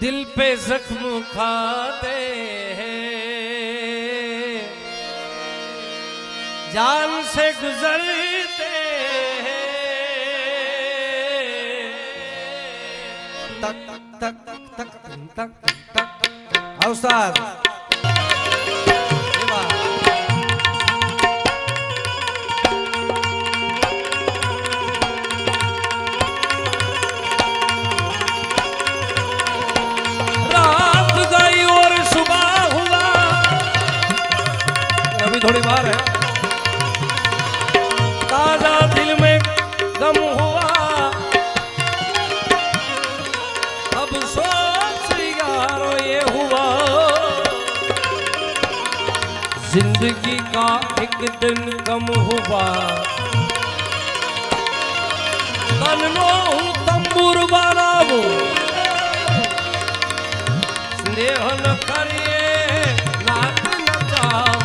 दिल पे जख्म खाते हैं, जान से गुजरते हैं, तक तक तक तक तक अवसर थोड़ी बार है। ताजा दिल में गम हुआ, अब सोच यारो ये हुआ, जिंदगी का एक दिन कम हुआ। तन्नो तंबूर बनावो, स्नेह न करिए नाच न जाओ।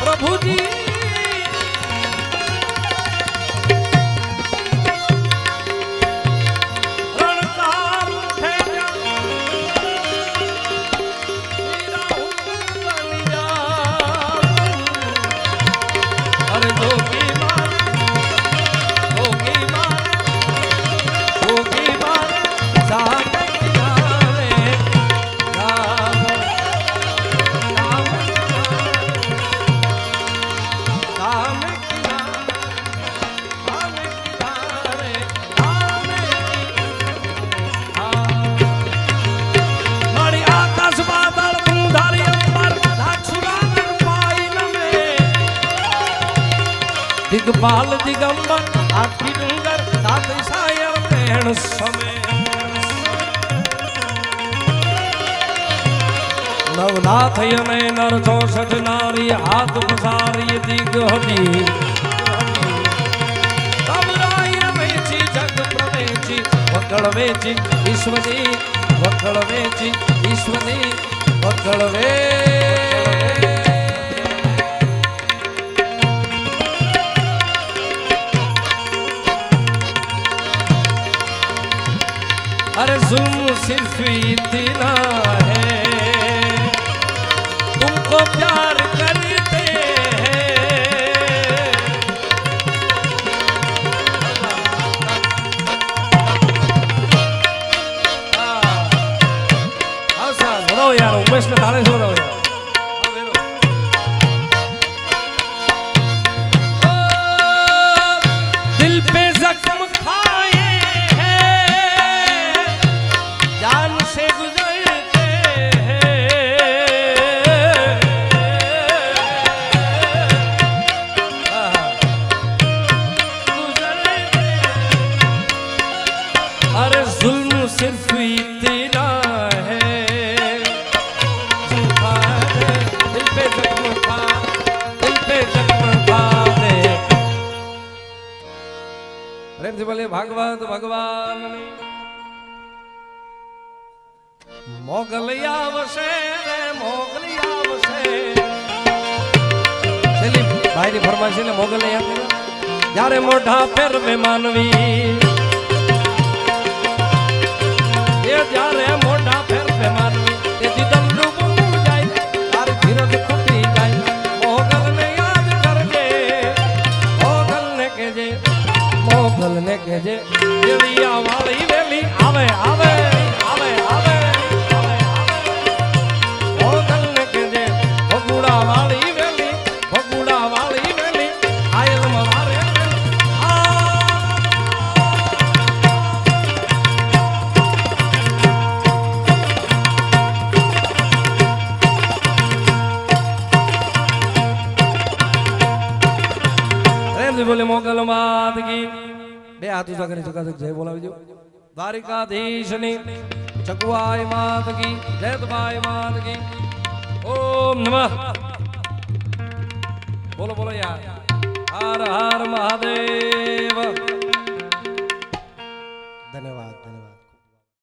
प्रभु जी रणकार उठे जा, अरे धोखी मार सामने किनारे दिग्पाल दिगंबर आखी डूंगर सात सायर तेण समय। नवनाथ यने नर 64 नारी हाथ पसारी दिग हदी। तब राय वेची जग प्रवेची वकड़ वेची ईश्वरी वकड़ वेची ईश्वरी वकड़ वे। अरे जुल्म सिर्फ इतना है, तुमको प्यार करते हैं। सुनो यार उमेश ने गाने सुनो यार। दिल पे जख्म सिर्फ इतना है, दिल पे जख्म खा, दिल पे जख्म खा दे। प्रेम से बोले भागवत भगवान मोगलिया वसे रे मोगलिया वसे। चलिए भाई की फरमाइश ने मोगलिया यारे मोढ़ा फेर में मानवी जारे मोढ़ा फेर पे मानवी तेजी दंडू बुंदू जाए तार धीरज खुटी जाए। मोगल ने याद करके मोगल ने कहे देविया वाली वेली आवे आवे आवे आवे आवे मोगल ने कहे भगुड़ा वाली वेली आयल मारे बोले मोगल मात की बे हाथ ऊंचा करे चुका जय बोलावी जो। द्वारिकाधीश ने चकुआई मात की जयतबाई मात की। ओम नमः बोलो बोलो यार हर हर महादेव। धन्यवाद।